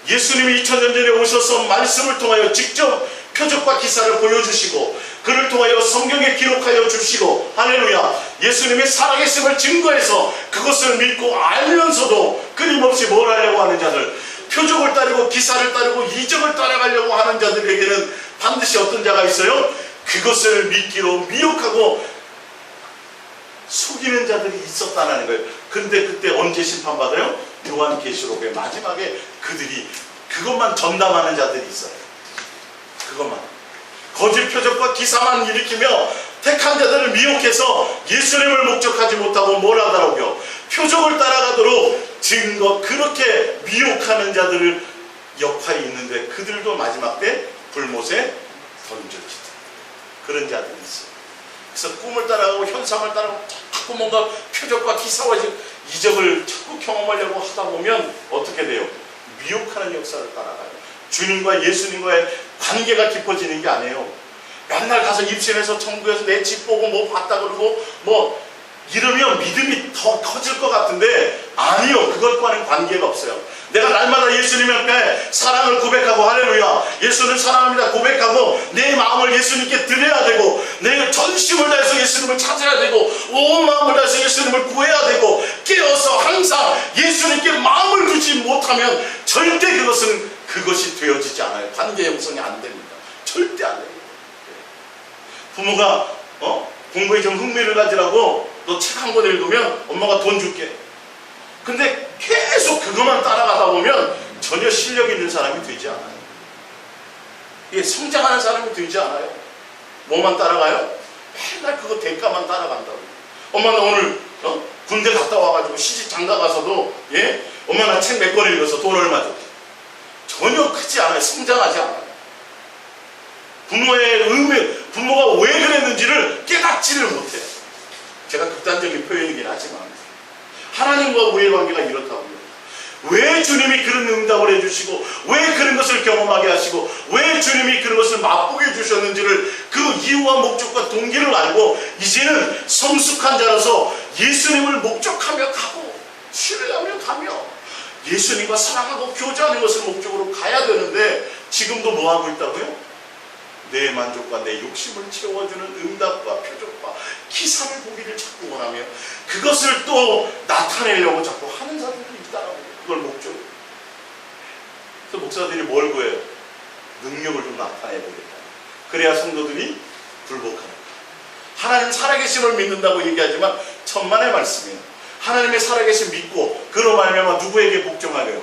예수님이 2000년 전에 오셔서 말씀을 통하여 직접 표적과 기사를 보여주시고 그를 통하여 성경에 기록하여 주시고, 할렐루야, 예수님의 살아계심을 증거해서 그것을 믿고 알면서도 끊임없이 뭘 하려고 하는 자들, 표적을 따르고 기사를 따르고 이적을 따라가려고 하는 자들에게는 반드시 어떤 자가 있어요? 그것을 믿기로 미혹하고 속이는 자들이 있었다는 거예요. 근데 그때 언제 심판받아요? 요한계시록의 마지막에 그들이 그것만 전담하는 자들이 있어요. 그것만 거짓 표적과 기사만 일으키며 택한 자들을 미혹해서 예수님을 목적하지 못하고 뭘 하더라고요? 표적을 따라가도록 증거, 그렇게 미혹하는 자들을 역할이 있는데 그들도 마지막 때 불못에 던져지다. 그런 자들이 있어요. 그래서 꿈을 따라가고 현상을 따라가고 자꾸 뭔가 표적과 기사와 이적을 자꾸 경험하려고 하다 보면 어떻게 돼요? 미혹하는 역사를 따라가요. 주님과 예수님과의 관계가 깊어지는 게 아니에요. 맨날 가서 입신해서 천국에서 내 집 보고 뭐 봤다 그러고 뭐 이러면 믿음이 더 커질 것 같은데 아니요, 그것과는 관계가 없어요. 내가 날마다 예수님 앞에 사랑을 고백하고, 할렐루야, 예수를 사랑합니다 고백하고 내 마음을 예수님께 드려야 되고, 내 전심을 다해서 예수님을 찾아야 되고, 온 마음을 다해서 예수님을 구해야 되고, 깨어서 항상 예수님께 마음을 두지 못하면 절대 그것이 되어지지 않아요. 관계 형성이 안 됩니다. 절대 안 됩니다. 부모가 공부에 좀 흥미를 가지라고 너 책 한 권 읽으면 엄마가 돈 줄게. 근데 계속 그것만 따라가다 보면 전혀 실력 있는 사람이 되지 않아요. 이게 성장하는 사람이 되지 않아요. 뭐만 따라가요? 맨날 그거 대가만 따라간다고. 엄마 나 오늘 군대 갔다 와가지고 시집 장가 가서도 엄마 나 책 몇 권 읽어서 돈 얼마 줘. 전혀 크지 않아요. 성장하지 않아요. 부모가 왜 그랬는지를 깨닫지를 못해요. 제가 극단적인 표현이긴 하지만 하나님과 우리의 관계가 이렇다고요. 왜 주님이 그런 응답을 해주시고 왜 그런 것을 경험하게 하시고 왜 주님이 그런 것을 맛보게 해주셨는지를 그 이유와 목적과 동기를 알고 이제는 성숙한 자라서 예수님을 목적하며 가고 신뢰하며 가며 예수님과 사랑하고 교제하는 것을 목적으로 가야 되는데 지금도 뭐 하고 있다고요? 내 만족과 내 욕심을 채워주는 응답과 표적과 기사를 보기를 자꾸 원하며 그것을 또 나타내려고 자꾸 하는 사람들이 있다라고. 그걸 목적으로. 그래서 목사들이 뭘 구해요? 능력을 좀 나타내보겠다. 그래야 성도들이 굴복하는 거예요. 하나님 살아계심을 믿는다고 얘기하지만 천만의 말씀이에요. 하나님의 살아계심 믿고 그로 말미암아 누구에게 복종하래요?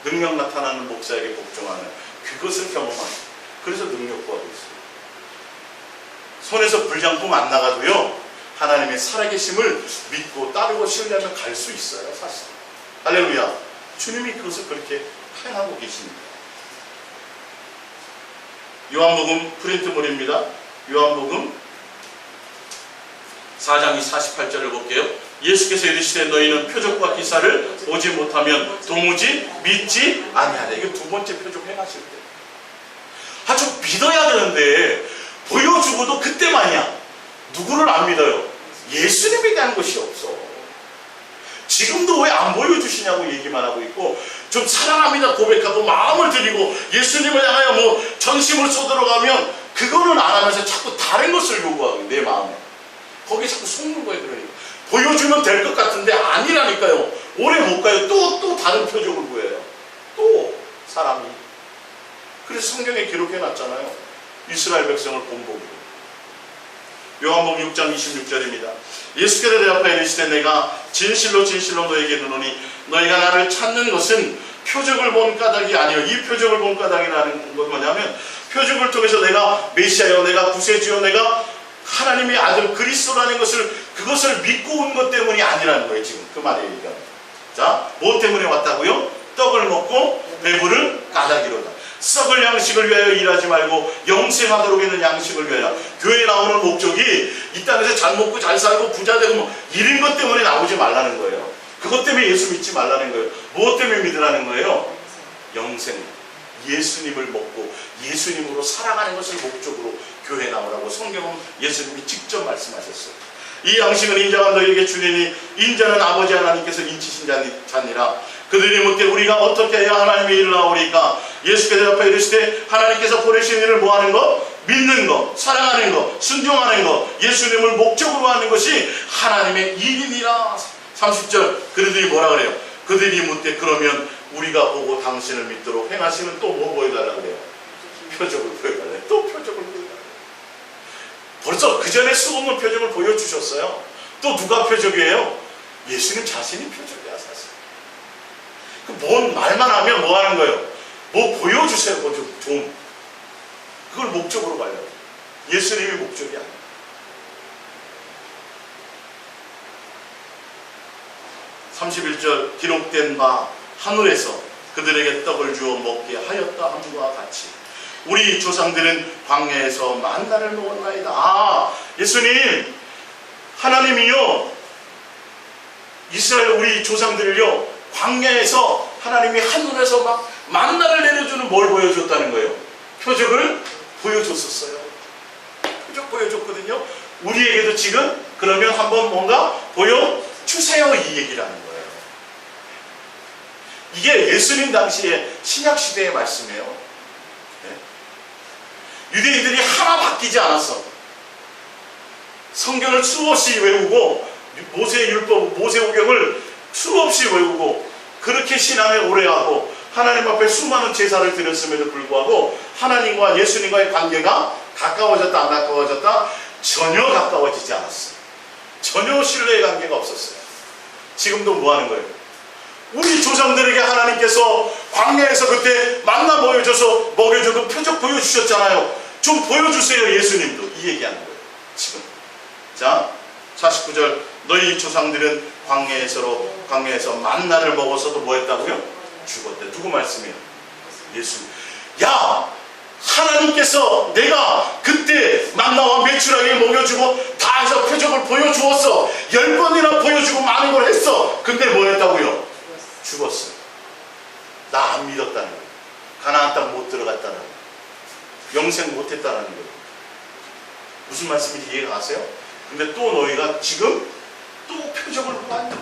능력 나타나는 목사에게 복종하는, 그것을 경험하는. 그래서 능력 구하고 있어요. 손에서 불장품 안 나가도요, 하나님의 살아계심을 믿고 따르고 신뢰하면 갈 수 있어요. 사실. 할렐루야. 주님이 그것을 그렇게 행하고 계십니다. 요한복음 프린트물입니다. 요한복음 4장 48절을 볼게요. 예수께서 이르시되 너희는 표적과 기사를 보지 못하면 도무지 믿지 아니하라. 이게 두 번째 표적 행하실 때. 아주 믿어야 되는데 보여주고도 그때만이야. 누구를 안 믿어요? 예수님에 대한 것이 없어. 지금도 왜 안 보여주시냐고 얘기만 하고 있고, 좀 사랑합니다 고백하고 마음을 드리고 예수님을 향하여 뭐 전심을 쏟아가면 그거는 안 하면서 자꾸 다른 것을 요구하고 내 마음에 거기에 자꾸 속는 거예요. 그러니까 보여주면 될 것 같은데 아니라니까요. 오래 못 가요. 또 다른 표적을 구해요. 또 사람이. 그래서 그래서 성경에 기록해 놨잖아요. 이스라엘 백성을 본보기로. 요한복음 6장 26절입니다. 예수께서 대답하여 이르시되 내가 진실로 진실로 너에게 이르노니 너희가 나를 찾는 것은 표적을 본 까닭이 아니요. 이 표적을 본 까닭이라는 건 뭐냐면 표적을 통해서 내가 메시아요, 내가 구세주요, 내가 하나님의 아들 그리스도라는 것을 그것을 믿고 온 것 때문이 아니라는 거예요. 지금 그 말이에요. 자, 뭐 때문에 왔다고요? 떡을 먹고 배부른 까닭이로다. 썩을 양식을 위하여 일하지 말고 영생하도록 있는 양식을 위하여. 교회에 나오는 목적이 이 땅에서 잘 먹고 잘 살고 부자 되고 뭐 이런 것 때문에 나오지 말라는 거예요. 그것 때문에 예수 믿지 말라는 거예요. 무엇 때문에 믿으라는 거예요? 영생. 예수님을 먹고 예수님으로 살아가는 것을 목적으로 교회에 나오라고 성경은 예수님이 직접 말씀하셨어요. 이 양식은 인자가 너희에게 주리니 인자는 아버지 하나님께서 인치신 자니라. 그들이 묻되 우리가 어떻게 해야 하나님의 일을 나오리까? 예수께서 대답하여 이르시되 하나님께서 보내신 일을 뭐하는 것? 믿는 것, 사랑하는 것, 순종하는 것, 예수님을 목적으로 하는 것이 하나님의 일이니라. 30절 그들이 뭐라 그래요? 그들이 묻되 그러면 우리가 보고 당신을 믿도록 행하시면 또 뭐 보여달라고 그래요? 표적을 보여달래요. 또 표적을 보여달래요. 벌써 그 전에 수없는 표적을 보여주셨어요. 또 누가 표적이에요? 예수님 자신이 표적이야 사실. 뭔 말만 하면 뭐 하는 거예요? 뭐 보여주세요. 뭐 좀 그걸 목적으로 가려고. 예수님이 목적이 아니에요. (31절) 기록된 바 하늘에서 그들에게 떡을 주어 먹게 하였다 함과 같이 우리 조상들은 광야에서 만나를 먹었나이다. 아, 예수님 하나님이요 이스라엘 우리 조상들을요 광야에서 하나님이 하늘에서 막 만나를 내려주는 뭘 보여줬다는 거예요? 표적을 보여줬었어요. 표적 보여줬거든요. 우리에게도 지금 그러면 한번 뭔가 보여주세요 이 얘기라는 거예요. 이게 예수님 당시에 신약시대의 말씀이에요. 네? 유대인들이 하나 바뀌지 않았어. 성경을 수없이 외우고 모세의 율법, 모세오경을 수없이 외우고 그렇게 신앙에 오래하고 하나님 앞에 수많은 제사를 드렸음에도 불구하고 하나님과 예수님과의 관계가 가까워졌다 안 가까워졌다? 전혀 가까워지지 않았어요. 전혀 신뢰의 관계가 없었어요. 지금도 뭐 하는 거예요? 우리 조상들에게 하나님께서 광야에서 그때 만나 보여줘서 먹여주고 표적 보여주셨잖아요. 좀 보여주세요 예수님도. 이 얘기하는 거예요 지금. 자 49절 너희 조상들은 광야에서 만나를 먹어서도 뭐 했다고요? 죽었대. 누구 말씀이에요? 예수. 야 하나님께서 내가 그때 만나와 메추라기 먹여주고 다 해서 표적을 보여주었어. 10번이나 보여주고 많은 걸 했어. 근데 뭐 했다고요? 죽었어요. 나 안 믿었다는 거예요. 가나안 땅 못 들어갔다는 거예요. 영생 못 했다는 거예요. 무슨 말씀인지 이해가 가세요? 근데 또 너희가 지금 또 표적을 보았냐?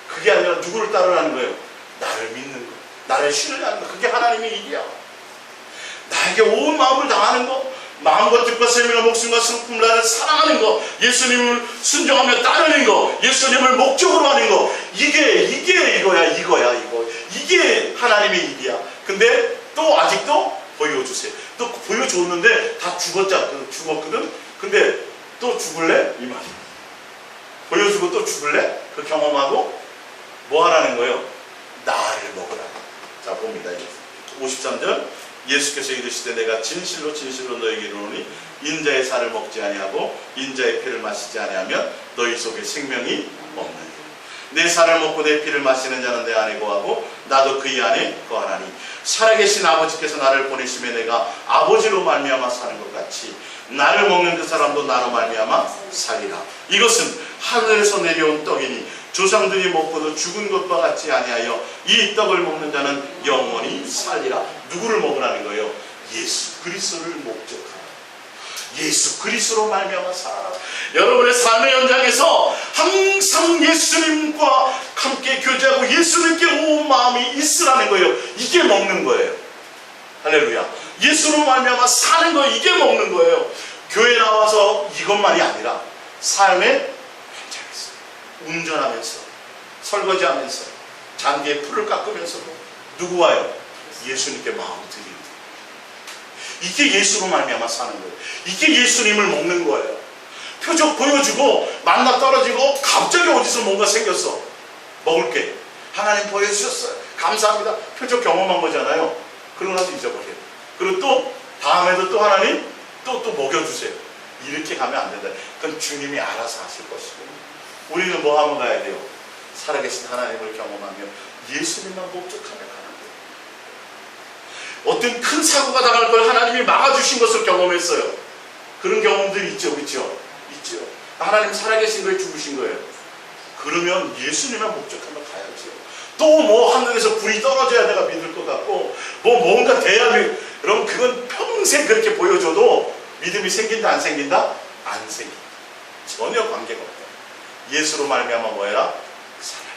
그게 아니라 누구를 따르라는 거예요? 나를 믿는 거, 나를 신뢰하는 거. 그게 하나님의 일이야. 나에게 온 마음을 다하는 거, 마음과 뜻과 생명과 목숨과 성품을 나를 사랑하는 거, 예수님을 순종하며 따르는 거, 예수님을 목적으로 하는 거, 이게 이거야. 이게 하나님의 일이야. 근데 또 아직도 보여주세요. 또 보여줬는데 다 죽었거든. 근데 또 죽을래? 이 말이야. 보여주고 또 죽을래? 그 경험하고 뭐 하라는 거예요? 나를 먹으라. 자 봅니다. 53절 예수께서 이르시되 내가 진실로 진실로 너에게 이르노니 인자의 살을 먹지 아니하고 인자의 피를 마시지 아니하면 너희 속에 생명이 없느니라. 내 살을 먹고 내 피를 마시는 자는 내 안에 거하고 나도 그의 안에 거하나니 살아계신 아버지께서 나를 보내심에 내가 아버지로 말미암아 사는 것 같이 나를 먹는 그 사람도 나로 말미암아 살리라. 이것은 하늘에서 내려온 떡이니 조상들이 먹고도 죽은 것과 같지 아니하여 이 떡을 먹는 자는 영원히 살리라. 누구를 먹으라는 거예요? 예수 그리스도를 목적하라. 예수 그리스도로 말미암아 살아라. 여러분의 삶의 현장에서 항상 예수님과 함께 교제하고 예수님께 온 마음이 있으라는 거예요. 이게 먹는 거예요. 할렐루야. 예수로 말미암아 사는 거, 이게 먹는 거예요. 교회 나와서 이것만이 아니라 삶의 현장에서 운전하면서 설거지하면서 잔디에 풀을 깎으면서도 누구와요? 예수님께 마음 드리는 거예요. 이게 예수로 말미암아 사는 거예요. 이게 예수님을 먹는 거예요. 표적 보여주고 만나 떨어지고 갑자기 어디서 뭔가 생겼어. 먹을 게 하나님 보여주셨어요. 감사합니다. 표적 경험한 거잖아요. 그러고 나서 잊어버려요. 그리고 또 다음에도 또 하나님 또 먹여주세요. 이렇게 가면 안 된다. 그건 주님이 알아서 하실 것이고, 우리는 뭐 하면 가야 돼요? 살아계신 하나님을 경험하며 예수님만 목적하며 가는 거예요. 어떤 큰 사고가 당할 걸 하나님이 막아주신 것을 경험했어요. 그런 경험들이 있죠. 그렇죠? 있죠. 하나님 살아계신 거에 죽으신 거예요. 그러면 예수님만 목적하며 가야죠. 또 뭐 하늘에서 불이 떨어져야 내가 믿을 것 같고, 뭐 뭔가 돼야 그럼 그건 평생 그렇게 보여줘도 믿음이 생긴다 안 생긴다? 안 생긴다. 전혀 관계가 없다. 예수로 말미암아 뭐해라? 살아라.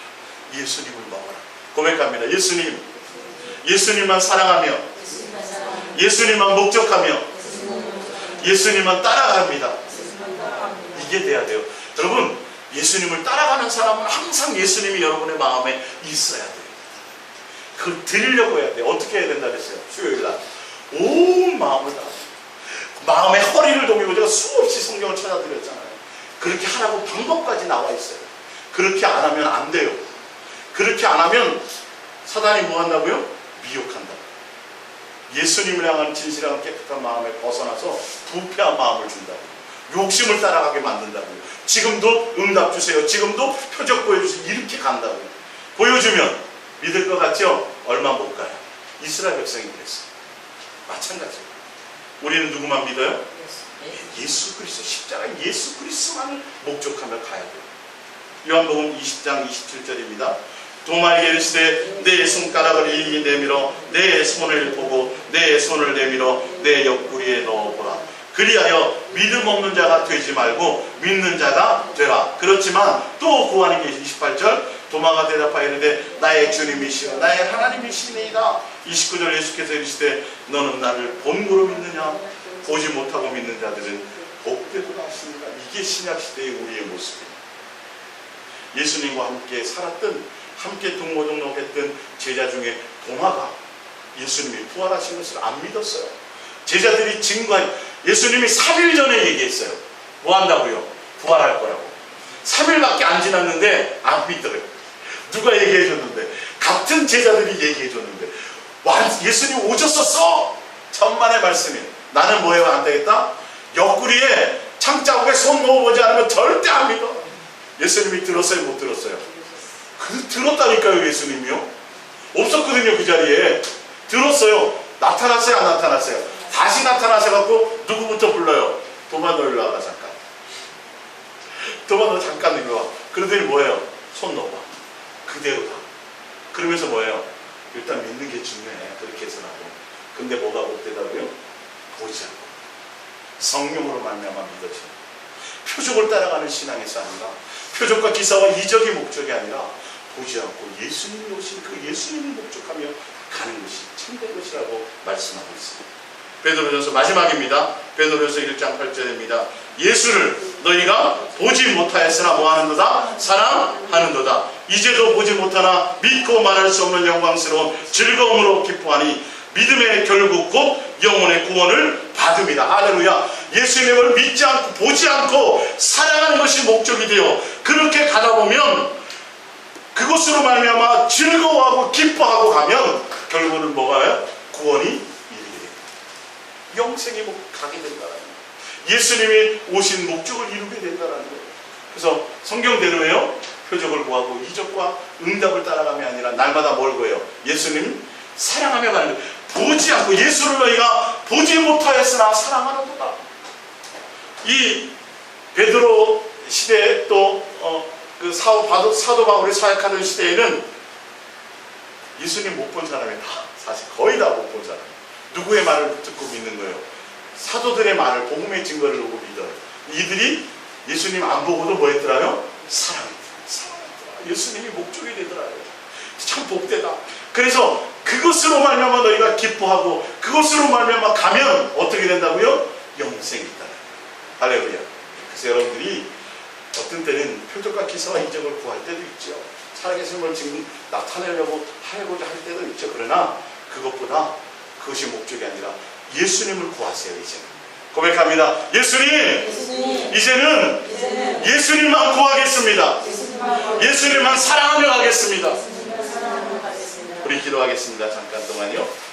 예수님을 먹어라. 고백합니다. 예수님만 사랑하며 예수님만 목적하며 예수님만 따라갑니다. 이게 돼야 돼요. 여러분, 예수님을 따라가는 사람은 항상 예수님이 여러분의 마음에 있어야 돼요. 그걸 드리려고 해야 돼요. 어떻게 해야 된다 그랬어요? 수요일날 온 마음을 다, 마음의 허리를 동이고, 제가 수없이 성경을 찾아드렸잖아요. 그렇게 하라고 방법까지 나와 있어요. 그렇게 안 하면 안 돼요. 그렇게 안 하면 사단이 뭐 한다고요? 미혹한다. 예수님을 향한 진실한 깨끗한 마음에 벗어나서 부패한 마음을 준다고요. 욕심을 따라가게 만든다고요. 지금도 응답 주세요. 지금도 표적 보여주세요. 이렇게 간다고요. 보여주면 믿을 것 같죠? 얼마 못 가요. 이스라엘 백성이 그랬어요. 마찬가지예요. 우리는 누구만 믿어요? 예수 그리스도, 십자가 예수 그리스도만을 목적하며 가야 돼요. 요한복음 20장 27절입니다. 도마에게 이르시되 내 손가락을 이리 내밀어 내 손을 보고 내 손을 내밀어 내 옆구리에 넣어보라. 그리하여 믿음 없는 자가 되지 말고 믿는 자가 되라. 그렇지만 또 구하는 게 28절, 도마가 대답하여 이르되 나의 주님이시여 나의 하나님이시니이다. 29절 예수께서 이르시되 너는 나를 본고로 믿느냐? 보지 못하고 믿는 자들은 복되도다 하시니라. 이게 신약시대의 우리의 모습이에요. 예수님과 함께 살았던, 함께 동고동락했던 제자 중에 도마가 예수님이 부활하신 것을 안 믿었어요. 제자들이 예수님이 3일 전에 얘기했어요. 뭐 한다고요? 부활할 거라고. 3일밖에 안 지났는데 안 믿더래요. 누가 얘기해 줬는데? 같은 제자들이 얘기해 줬는데, 예수님 오셨었어! 천만의 말씀이. 나는 뭐해요? 안 되겠다? 옆구리에 창자국에 손 넣어보지 않으면 절대 안 믿어. 예수님이 들었어요? 못 들었어요? 들었다니까요. 예수님이요. 없었거든요. 그 자리에. 들었어요. 나타났어요? 안 나타났어요? 다시 나타나셔갖고 누구부터 불러요? 도마 너 일로 와봐 잠깐. 도마 너 잠깐 일로 와. 그러더니 뭐예요? 손 넣어봐. 그대로 다. 그러면서 뭐예요? 일단 믿는 게 중요해. 그렇게 해서 나고. 근데 뭐가 못되다고요? 보지 않고 성령으로 말미암아 믿어지는, 표적을 따라가는 신앙에서 아니라, 표적과 기사와 이적이 목적이 아니라 보지 않고 예수님이 오신 그 예수님을 목적하며 가는 것이 참된 것이라고 말씀하고 있습니다. 베드로전서 마지막입니다. 베드로전서 1장 8절입니다. 예수를 너희가 보지 못하였으나 뭐하는도다? 사랑하는도다. 이제도 보지 못하나 믿고 말할 수 없는 영광스러운 즐거움으로 기뻐하니 믿음의 결국 곧 영혼의 구원을 받음이다. 할렐루야. 예수님을 믿지 않고 보지 않고 사랑하는 것이 목적이 되어 그렇게 가다 보면, 그것으로 말미암아 즐거워하고 기뻐하고 가면 결국은 뭐가요? 구원이 이르게 됩니다. 영생이 가게 된다는 거예요. 예수님이 오신 목적을 이루게 된다는 거예요. 그래서 성경대로예요. 표적을 구하고 이적과 응답을 따라감이 아니라 날마다 뭘 구해요? 예수님 사랑하며 가는 거예요. 보지 않고, 예수를 너희가 보지 못하였으나 사랑하는도다. 이 베드로 시대, 또 그 사도 바울이 사역하는 시대에는 예수님 못 본 사람이 사실 거의 다 못 본 사람. 누구의 말을 듣고 믿는 거예요? 사도들의 말을, 복음의 증거를 보고 믿어요. 이들이 예수님 안 보고도 뭐 했더라요? 사랑했더라. 예수님이 목적이 되더라요. 참 복되다. 그래서 그것으로 말미암아 너희가 기뻐하고 그것으로 말미암아 가면 어떻게 된다고요? 영생이 있다. 할렐루야. 그래서 여러분들이 어떤 때는 표적과 기사와 이적을 구할 때도 있죠. 살아계신 걸 지금 나타내려고 하고자 할 때도 있죠. 그러나 그것보다 그것이 목적이 아니라 예수님을 구하세요. 이제는 고백합니다. 예수님, 이제는 예수님만 구하겠습니다. 예수님만 사랑하며 가겠습니다. 우리 기도하겠습니다. 잠깐 동안요.